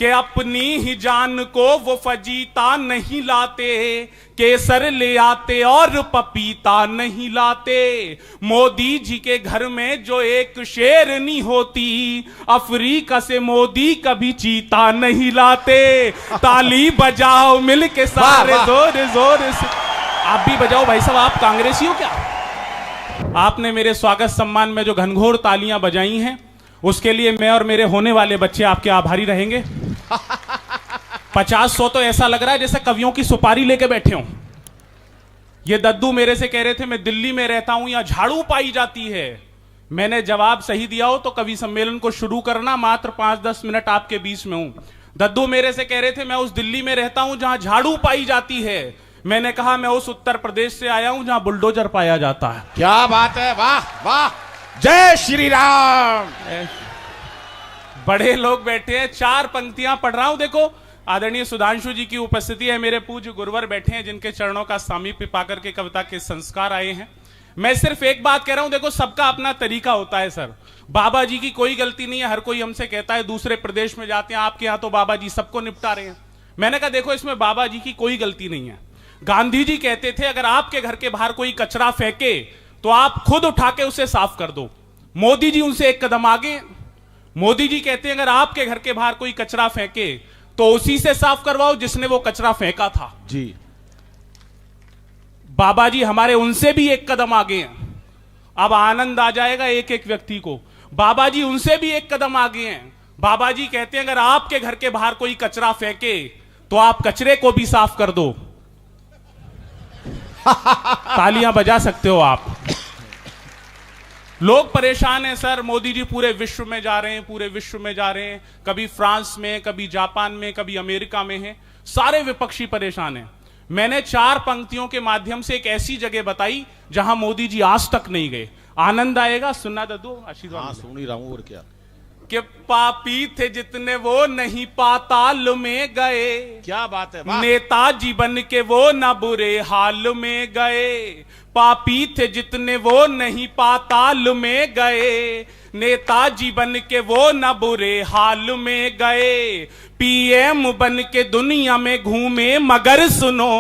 कि अपनी ही जान को वो फजीता नहीं लाते, केसर ले आते और पपीता नहीं लाते। मोदी जी के घर में जो एक शेरनी होती, अफ्रीका से मोदी कभी चीता नहीं लाते। ताली बजाओ मिल के सारे जोर जोर से। आप भी बजाओ भाई साहब, आप कांग्रेसी हो क्या? आपने मेरे स्वागत सम्मान में जो घनघोर तालियां बजाई हैं, उसके लिए मैं और मेरे होने वाले बच्चे आपके आभारी रहेंगे। 50-100 तो ऐसा लग रहा है जैसे कवियों की सुपारी लेके बैठे हों। ये दद्दू मेरे से कह रहे थे मैं दिल्ली में रहता हूं, यहां झाड़ू पाई जाती है। मैंने जवाब सही दिया हो तो कवि सम्मेलन को शुरू करना, मात्र 5-10 मिनट आपके बीच में हूं। दद्दू मेरे से कह रहे थे मैं उस दिल्ली में रहता हूं जहां झाड़ू पाई जाती है। मैंने कहा मैं उस उत्तर प्रदेश से आया हूं जहां बुलडोजर पाया जाता है। क्या बात है, वाह वाह, जय श्री राम। बड़े लोग बैठे हैं, 4 पंक्तियां पढ़ रहा हूं। देखो, आदरणीय सुधांशु जी की उपस्थिति है, मेरे पूज्य गुरुवर बैठे हैं जिनके चरणों का सामीप्य पाकर के कविता के संस्कार आए हैं। मैं सिर्फ एक बात कह रहा हूं, देखो सबका अपना तरीका होता है सर। बाबा जी की कोई गलती नहीं है, हर कोई हमसे कहता है दूसरे प्रदेश में जाते हैं, आपके यहां तो बाबा जी सबको निपटा रहे हैं। मैंने कहा देखो इसमें बाबा जी की कोई गलती नहीं है। गांधी जी कहते थे अगर आपके घर के बाहर कोई कचरा फेंके तो आप खुद उठा के उसे साफ कर दो। मोदी जी उनसे एक कदम आगे। मोदी जी कहते हैं अगर आपके घर के बाहर कोई कचरा फेंके तो उसी से साफ करवाओ जिसने वो कचरा फेंका था जी। बाबा जी हमारे उनसे भी एक कदम आगे हैं। अब आनंद आ जाएगा एक एक व्यक्ति को। बाबा जी उनसे भी एक कदम आगे हैं। बाबा जी कहते हैं अगर आपके घर के बाहर कोई कचरा फेंके तो आप कचरे को भी साफ कर दो। तालियां बजा सकते हो आप। लोग परेशान हैं सर, मोदी जी पूरे विश्व में जा रहे हैं, पूरे विश्व में जा रहे हैं, कभी फ्रांस में, कभी जापान में, कभी अमेरिका में हैं। सारे विपक्षी परेशान हैं। मैंने 4 पंक्तियों के माध्यम से एक ऐसी जगह बताई जहां मोदी जी आज तक नहीं गए। आनंद आएगा, सुनना दद्दू आशीर्वाद। हाँ, सुन ही रहा हूं, और क्या। कि पापी थे जितने वो नहीं पाताल में गए। क्या बात है, नेताजी बन के वो न बुरे हाल में गए। पापी थे जितने वो नहीं पाताल में गए। नेताजी बन के वो न बुरे हाल में गए। पीएम बन के दुनिया में घूमे मगर सुनो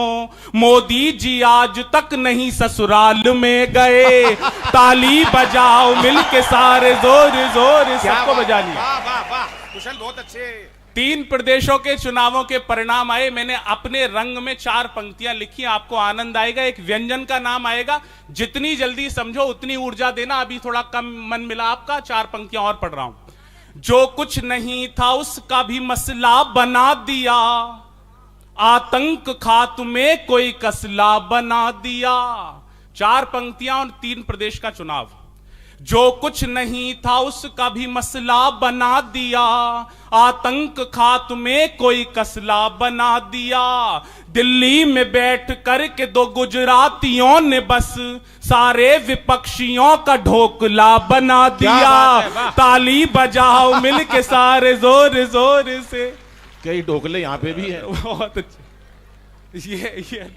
मोदी जी आज तक नहीं ससुराल में गए। ताली बजाओ मिल के सारे जोर जोर, सबको बजा लिया। वाह वाह वाह, कुशल, बहुत अच्छे। 3 प्रदेशों के चुनावों के परिणाम आए। मैंने अपने रंग में 4 पंक्तियां लिखी, आपको आनंद आएगा। एक व्यंजन का नाम आएगा, जितनी जल्दी समझो उतनी ऊर्जा देना। अभी थोड़ा कम मन मिला आपका, 4 पंक्तियां और पढ़ रहा हूं। जो कुछ नहीं था उसका भी मसला बना दिया, आतंक खात्मे कोई कसला बना दिया। 4 पंक्तियां और 3 प्रदेश का चुनाव। जो कुछ नहीं था उसका भी मसला बना दिया, आतंक खात्मे कोई कसला बना दिया। दिल्ली में बैठ कर के 2 गुजरातियों ने बस सारे विपक्षियों का ढोकला बना दिया। ताली बजाओ मिल के सारे जोर जोर से। कई ढोकले यहाँ पे भी है। बहुत अच्छे।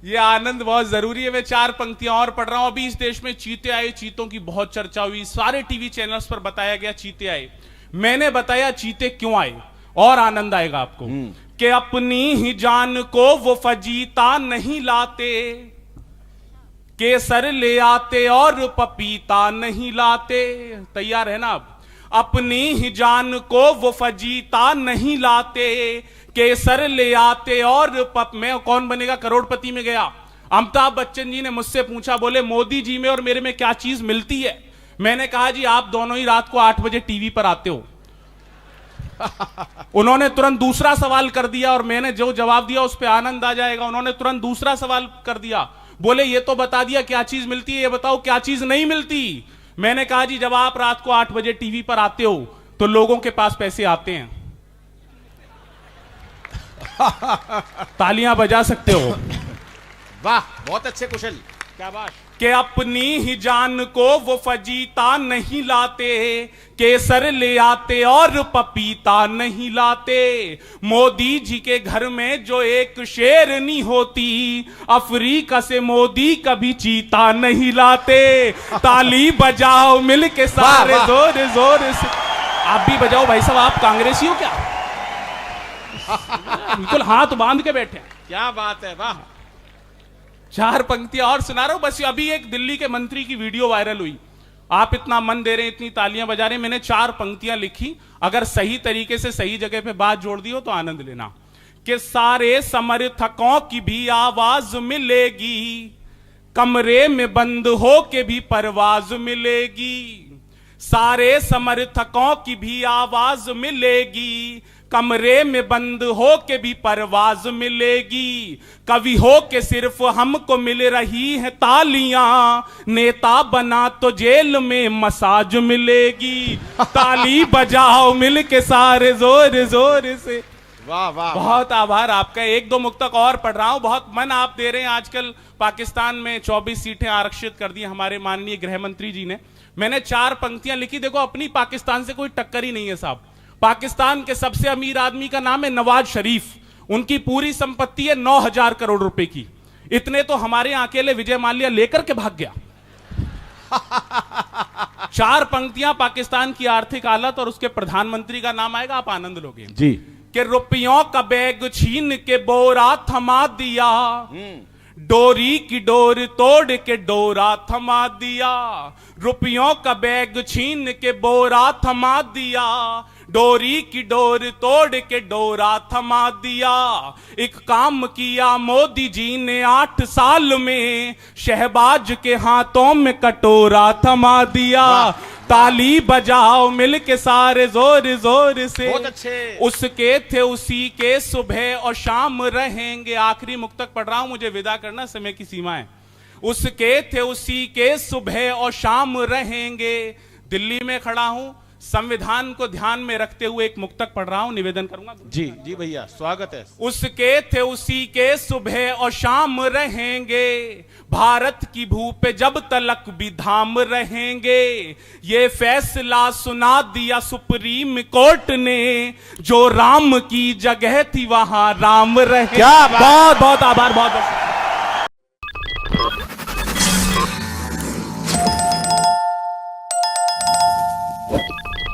ये आनंद बहुत जरूरी है। मैं 4 पंक्तियां और पढ़ रहा हूं। अभी इस देश में चीते आए, चीतों की बहुत चर्चा हुई, सारे टीवी चैनल्स पर बताया गया चीते आए। मैंने बताया चीते क्यों आए, और आनंद आएगा आपको। कि अपनी ही जान को वो फजीता नहीं लाते, केसर ले आते और पपीता नहीं लाते। तैयार है ना आप? अपनी ही जान को वो फजीता नहीं लाते, केसर ले आते और मैं कौन बनेगा करोड़पति में गया। अमिताभ बच्चन जी ने मुझसे पूछा, बोले मोदी जी में और मेरे में क्या चीज मिलती है? मैंने कहा जी आप दोनों ही रात को 8 बजे टीवी पर आते हो। उन्होंने तुरंत दूसरा सवाल कर दिया, और मैंने जो जवाब दिया उस पर आनंद आ जाएगा। उन्होंने तुरंत दूसरा सवाल कर दिया, बोले ये तो बता दिया क्या चीज मिलती है, ये बताओ क्या चीज नहीं मिलती। मैंने कहा जी जब आप रात को 8 बजे टीवी पर आते हो तो लोगों के पास पैसे आते हैं। तालियां बजा सकते हो। वाह, बहुत अच्छे, कुशल, क्या बात। कि अपनी ही जान को वो फजीता नहीं लाते, केसर ले आते और पपीता नहीं लाते। मोदी जी के घर में जो एक शेरनी होती, अफ्रीका से मोदी कभी चीता नहीं लाते। ताली बजाओ मिल के सारे जोर जोर से। आप भी बजाओ भाई साहब, आप कांग्रेसी हो क्या? बिल्कुल हाथ बांध के बैठे हैं। क्या बात है, वाह। 4 पंक्तियां और सुना रहा हूं। बस अभी एक दिल्ली के मंत्री की वीडियो वायरल हुई, आप इतना मन दे रहे हैं, इतनी तालियां बजा रहे हैं, मैंने 4 पंक्तियां लिखी, अगर सही तरीके से सही जगह पे बात जोड़ दी हो तो आनंद लेना। कि सारे समर्थकों की भी आवाज मिलेगी, कमरे में बंद हो के भी परवाज मिलेगी। सारे समर्थकों की भी आवाज मिलेगी, कमरे में बंद हो के भी परवाज मिलेगी। कवि हो के सिर्फ हमको मिल रही है तालियां, नेता बना तो जेल में मसाज मिलेगी। ताली बजाओ मिल के सारे जोर जोर से। वाह वाह, बहुत आभार आपका। 1-2 मुक्तक और पढ़ रहा हूं। बहुत मन आप दे रहे हैं। आजकल पाकिस्तान में 24 सीटें आरक्षित कर दी हमारे माननीय गृह मंत्री जी ने। मैंने 4 पंक्तियां लिखी। देखो, अपनी पाकिस्तान से कोई टक्कर ही नहीं है साहब। पाकिस्तान के सबसे अमीर आदमी का नाम है नवाज शरीफ, उनकी पूरी संपत्ति है 9,000 करोड़ रुपए की। इतने तो हमारे यहां अकेले विजय माल्या लेकर के भाग गया। 4 पंक्तियां पाकिस्तान की आर्थिक हालत और उसके प्रधानमंत्री का नाम आएगा, आप आनंद लोगे जी। कि रुपयों का बैग छीन के बोरा थमा दिया, डोरी की डोर तोड़ के डोरा थमा दिया। रुपयों का बैग छीन के बोरा थमा दिया, डोरी की डोर तोड़ के डोरा थमा दिया। एक काम किया मोदी जी ने 8 साल में, शहबाज के हाथों में कटोरा थमा दिया। ताली बजाओ मिल के सारे जोर जोर से। बहुत अच्छे। उसके थे उसी के सुबह और शाम रहेंगे। आखिरी मुक्तक पढ़ रहा हूं, मुझे विदा करना, समय की सीमा है। उसके थे उसी के सुबह और शाम रहेंगे। दिल्ली में खड़ा हूं, संविधान को ध्यान में रखते हुए एक मुक्तक पढ़ रहा हूं, निवेदन करूंगा। जी जी भैया, स्वागत है। उसके थे उसी के सुबह और शाम रहेंगे, भारत की भू पे जब तलक भी धाम रहेंगे। ये फैसला सुना दिया सुप्रीम कोर्ट ने, जो राम की जगह थी वहां राम रहे। क्या बात। बहुत बहुत आभार, बहुत बहुत।